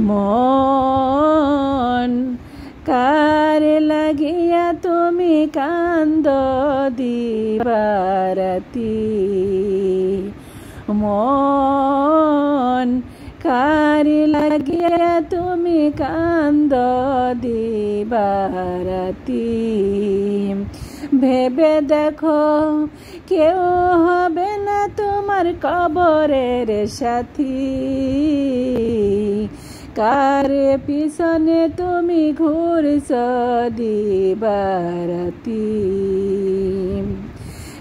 মন কার লাগিয়া তুমি কান্দ দিবারাতি, মন কার লাগিয়া তুমি কান্দ দিবারাতি। ভেবে দেখো কেউ হবে না তোমার কবরের সাথী, কার পিছনে তুমি ঘুরছ দিবারাতি।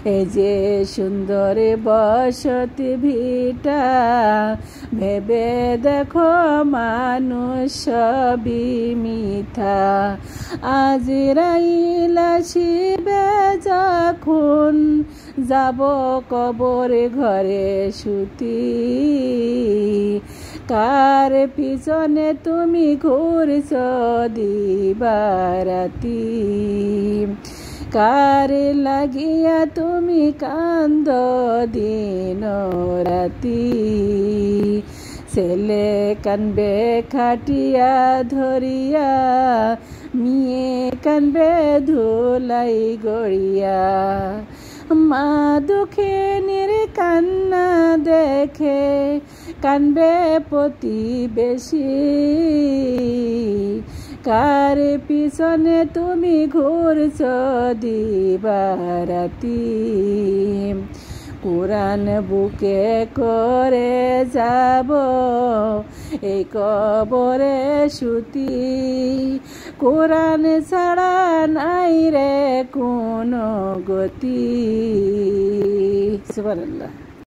এই যে সুন্দর বসতি ভিটা, ভেবে দেখো মানুষ সবই মিথ্যা। আজরাইল আসিবে যখন, যাব কবর ঘরে শুতি, কার পিছনে তুমি ঘুরছ দিবারাতি, কার লাগিয়া তুমি কান্দ দিন রাতি। ছেলে কানবে খাটিয়া ধরিয়া, মেয়ে কানবে ধুলাই গড়িয়া, মা দুঃখিনীর কান্না দেখে কানবে প্রতিবেশী, কার পিছনে তুমি ঘুরছ দিবারাতি। কোরআন বুকে করে যাব এই কবরে শুতি, কোরআন ছাড়া নাই রে কোনো গতি। সুবহানাল্লাহ।